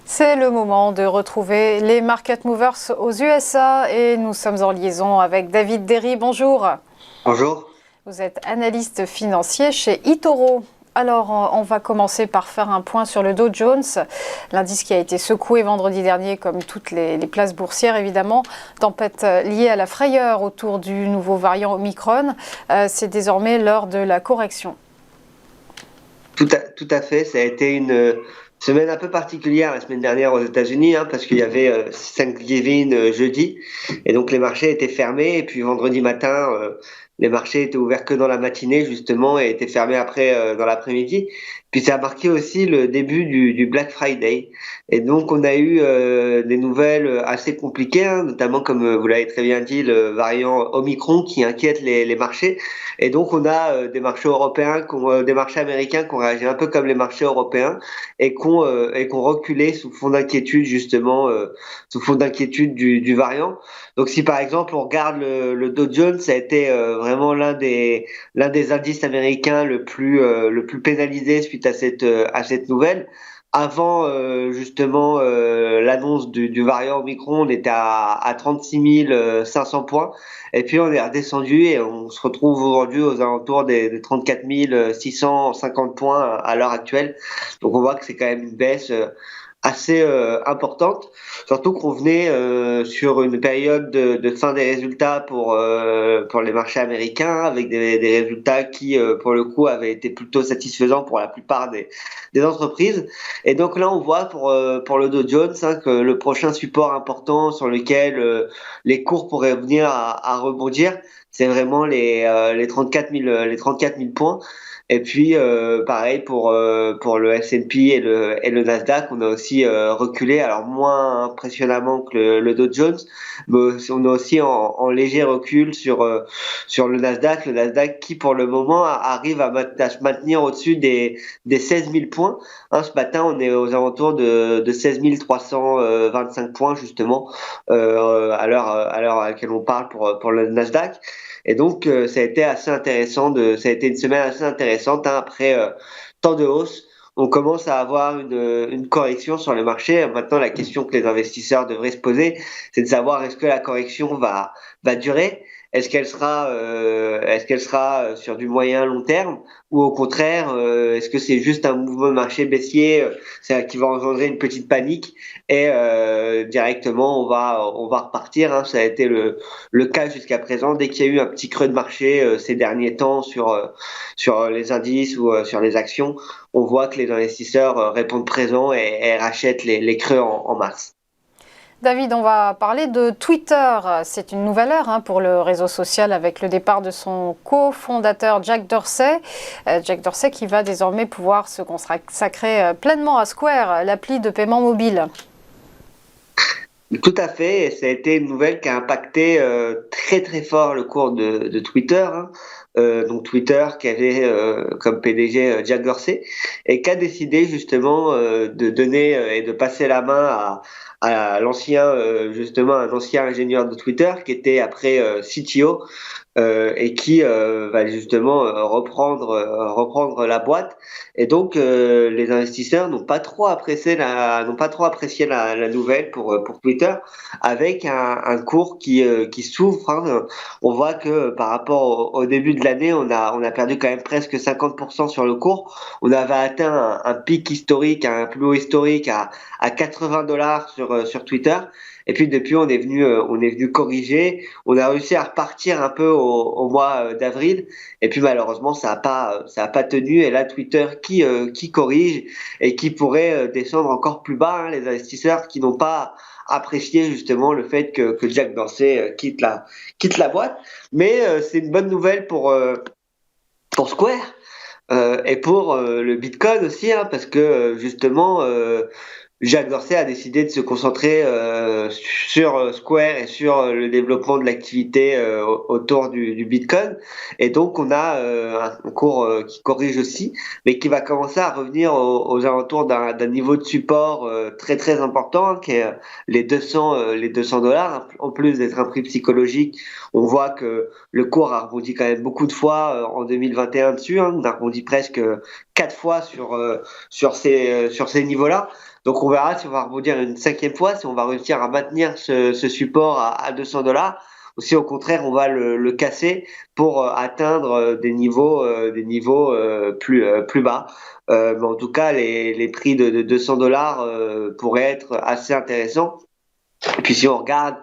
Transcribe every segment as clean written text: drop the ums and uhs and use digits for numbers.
C'est le moment de retrouver les market movers aux USA et nous sommes en liaison avec David Derry. Bonjour. Bonjour. Vous êtes analyste financier chez eToro. Alors, on va commencer par faire un point sur le Dow Jones, l'indice qui a été secoué vendredi dernier, comme toutes les places boursières évidemment. Tempête liée à la frayeur autour du nouveau variant Omicron. C'est désormais l'heure de la correction. Tout à fait. Ça a été une semaine un peu particulière la semaine dernière aux États-Unis, parce qu'il y avait Thanksgiving jeudi, et donc les marchés étaient fermés. Et puis vendredi matin, les marchés étaient ouverts que dans la matinée justement et étaient fermés après dans l'après-midi. Puis ça a marqué aussi le début du Black Friday. Et donc on a eu des nouvelles assez compliquées, notamment comme vous l'avez très bien dit, le variant Omicron qui inquiète les marchés. Et donc on a des marchés européens, des marchés américains qui ont réagi un peu comme les marchés européens et qu'on reculé sous fond d'inquiétude justement, sous fond d'inquiétude du variant. Donc si par exemple on regarde le Dow Jones, ça a été vraiment l'un des indices américains le plus pénalisé suite à cette nouvelle. Avant justement l'annonce du variant Omicron, on était à 36 500 points. Et puis on est redescendu et on se retrouve aujourd'hui aux alentours des 34 650 points à l'heure actuelle. Donc on voit que c'est quand même une baisse assez importante, surtout qu'on venait sur une période de fin des résultats pour les marchés américains, avec des résultats qui, pour le coup, avaient été plutôt satisfaisants pour la plupart des entreprises. Et donc là, on voit pour le Dow Jones que le prochain support important sur lequel les cours pourraient venir à rebondir, c'est vraiment les 34 000 points. Et puis pareil pour le S&P et le Nasdaq, on a aussi reculé, alors moins impressionnamment que le Dow Jones, mais on a aussi en léger recul sur le Nasdaq qui pour le moment arrive à se maintenir au-dessus des 16 000 points. Ce matin, on est aux alentours de 16 325 points justement à l'heure à laquelle on parle pour le Nasdaq. Et donc, ça a été assez intéressant ça a été une semaine assez intéressante, après tant de hausse. On commence à avoir une correction sur les marchés. Maintenant, la question que les investisseurs devraient se poser, c'est de savoir est-ce que la correction va durer? Est-ce qu'elle sera sur du moyen long terme ou au contraire, est-ce que c'est juste un mouvement de marché baissier qui va engendrer une petite panique et directement on va repartir. Ça a été le cas jusqu'à présent. Dès qu'il y a eu un petit creux de marché ces derniers temps sur les indices ou sur les actions, on voit que les investisseurs répondent présents et rachètent les creux en masse. David, on va parler de Twitter. C'est une nouvelle ère pour le réseau social avec le départ de son cofondateur Jack Dorsey. Jack Dorsey qui va désormais pouvoir se consacrer pleinement à Square, l'appli de paiement mobile. Tout à fait, et ça a été une nouvelle qui a impacté très très fort le cours de Twitter. Donc Twitter qui avait comme PDG Jack Dorsey et qui a décidé justement de donner et de passer la main à l'ancien justement un ancien ingénieur de Twitter qui était après CTO et qui va justement reprendre la boîte. Et donc les investisseurs n'ont pas trop apprécié la nouvelle pour Twitter, avec un cours qui souffre. On voit que par rapport au début de l'année, on a perdu quand même presque 50% sur le cours. On avait atteint un pic historique, un plus haut historique à 80 dollars sur Twitter. Et puis depuis, on est venu corriger. On a réussi à repartir un peu au mois d'avril. Et puis malheureusement, ça a pas tenu. Et là, Twitter qui corrige et qui pourrait descendre encore plus bas. Les investisseurs qui n'ont pas apprécié justement le fait que Jack Dorsey quitte la boîte. Mais c'est une bonne nouvelle pour Square. Et pour le Bitcoin aussi, parce que justement, Jack Dorsey a décidé de se concentrer sur Square et sur le développement de l'activité autour du Bitcoin. Et donc, on a un cours qui corrige aussi, mais qui va commencer à revenir aux alentours d'un niveau de support très très important, qui est les 200 dollars. En plus d'être un prix psychologique, on voit que le cours a rebondi quand même beaucoup de fois en 2021 dessus. On a rebondi presque 4 fois sur ces niveaux-là. Donc on verra si on va rebondir une 5e fois, si on va réussir à maintenir ce support à 200 $, ou si au contraire on va le casser pour atteindre des niveaux plus bas. Mais en tout cas, les prix de 200 $ pourraient être assez intéressants. Et puis si on regarde,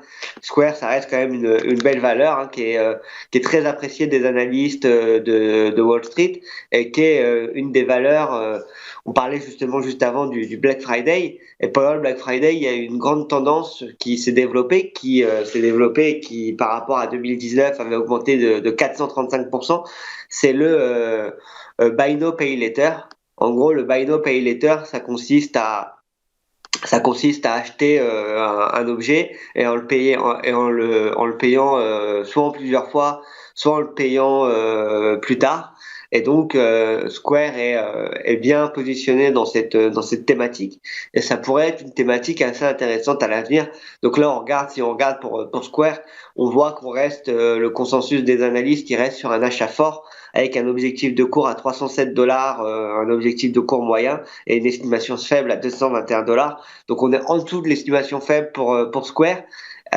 Square, ça reste quand même une belle valeur, hein, qui est très appréciée des analystes de Wall Street, et qui est une des valeurs. On parlait justement juste avant du Black Friday, et pendant le Black Friday, il y a une grande tendance qui s'est développée, qui par rapport à 2019 avait augmenté de 435%. C'est le Buy Now Pay Later. En gros, le Buy Now Pay Later, ça consiste à acheter un objet et en le payant soit en plusieurs fois, soit en le payant plus tard. Et donc Square est bien positionné dans cette thématique, et ça pourrait être une thématique assez intéressante à l'avenir. Donc là, si on regarde pour Square, on voit qu'on reste le consensus des analystes qui reste sur un achat fort avec un objectif de cours à 307 $, un objectif de cours moyen et une estimation faible à 221 $. Donc on est en dessous de l'estimation faible pour Square.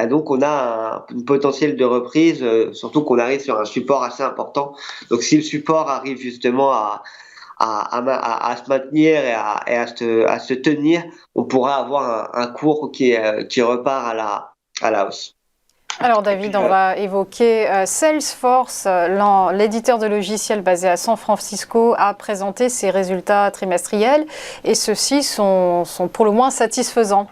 Donc on a une potentiel de reprise, surtout qu'on arrive sur un support assez important. Donc si le support arrive justement à se maintenir et à se tenir, on pourra avoir un cours qui repart à la hausse. Alors David, on va évoquer Salesforce, l'éditeur de logiciels basé à San Francisco, a présenté ses résultats trimestriels et ceux-ci sont pour le moins satisfaisants.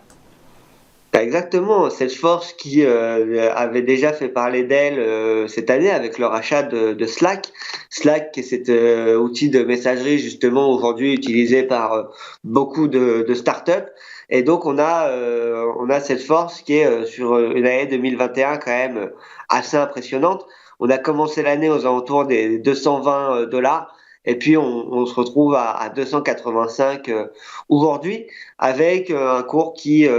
Exactement, Salesforce qui avait déjà fait parler d'elle cette année avec le rachat de Slack. Slack, qui est cet outil de messagerie justement aujourd'hui utilisé par beaucoup de startups. Et donc on a Salesforce qui est sur une année 2021 quand même assez impressionnante. On a commencé l'année aux alentours des 220 $. Et puis on se retrouve à 285 aujourd'hui, avec un cours qui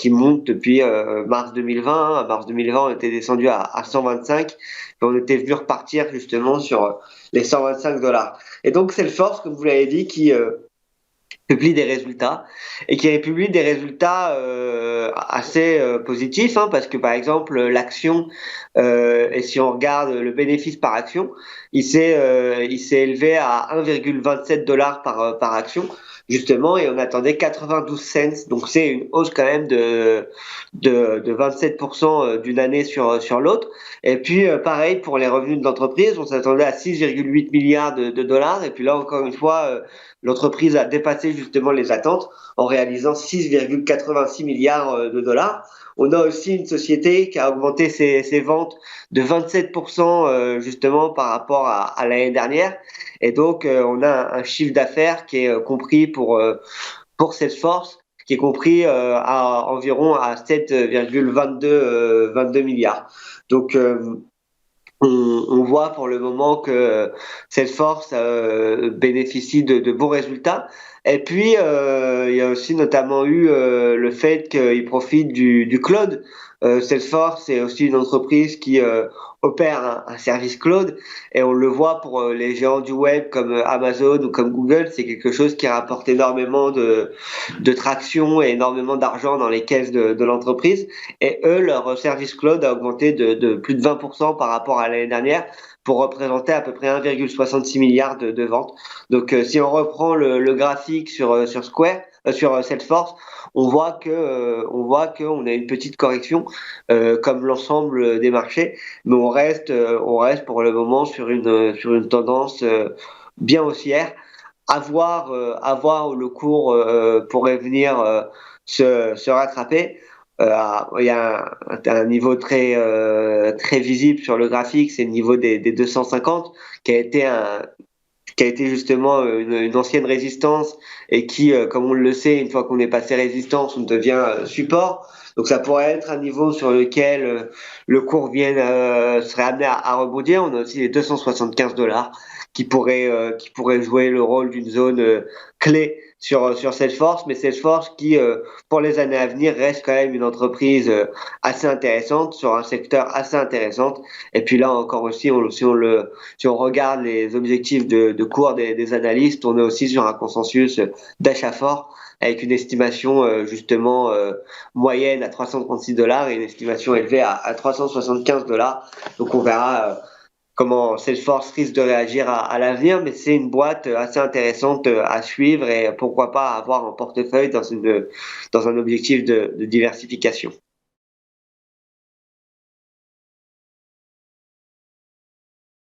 monte depuis mars 2020. À mars 2020, on était descendu à 125, et on était venu repartir justement sur les 125 $. Et donc Salesforce, comme vous l'avez dit, qui publie des résultats, et qui publie des résultats assez positifs, hein, parce que par exemple l'action, et si on regarde le bénéfice par action, il s'est élevé à 1,27 $ par action justement, et on attendait 92 cents. Donc c'est une hausse quand même de 27% d'une année sur l'autre. Et puis pareil pour les revenus de l'entreprise, on s'attendait à 6,8 milliards de dollars, et puis là encore une fois l'entreprise a dépassé justement les attentes en réalisant 6,86 milliards de dollars. On a aussi une société qui a augmenté ses ventes de 27% justement par rapport à l'année dernière. Et donc, on a un chiffre d'affaires qui est compris pour Salesforce, qui est compris à environ à 7,22 milliards. Donc, on voit pour le moment que Salesforce bénéficie de bons résultats. Et puis, il y a aussi notamment eu le fait qu'il profite du cloud. Salesforce est aussi une entreprise qui opère un service cloud, et on le voit pour les géants du web comme Amazon ou comme Google. C'est quelque chose qui rapporte énormément de traction et énormément d'argent dans les caisses de l'entreprise. Et eux, leur service cloud a augmenté de plus de 20% par rapport à l'année dernière, pour représenter à peu près 1,66 milliard de ventes. Donc, si on reprend le graphique sur Square, sur Salesforce, on voit qu'on a une petite correction comme l'ensemble des marchés, mais on reste pour le moment sur une tendance bien haussière. À voir où le cours pourrait venir se rattraper. Il y a un niveau très visible sur le graphique, c'est le niveau des 250, qui a été justement une ancienne résistance, et qui, comme on le sait, une fois qu'on est passé résistance, on devient support. Donc ça pourrait être un niveau sur lequel le cours serait amené à rebondir. On a aussi les 275 $ qui pourraient jouer le rôle d'une zone clé sur Salesforce, mais Salesforce qui, pour les années à venir, reste quand même une entreprise assez intéressante, sur un secteur assez intéressant. Et puis là encore aussi, si on regarde les objectifs de cours des analystes, on est aussi sur un consensus d'achat fort, avec une estimation justement moyenne à 336 $ et une estimation élevée à 375 $. Donc on verra comment Salesforce risque de réagir à l'avenir, mais c'est une boîte assez intéressante à suivre et pourquoi pas avoir en portefeuille dans un objectif de diversification.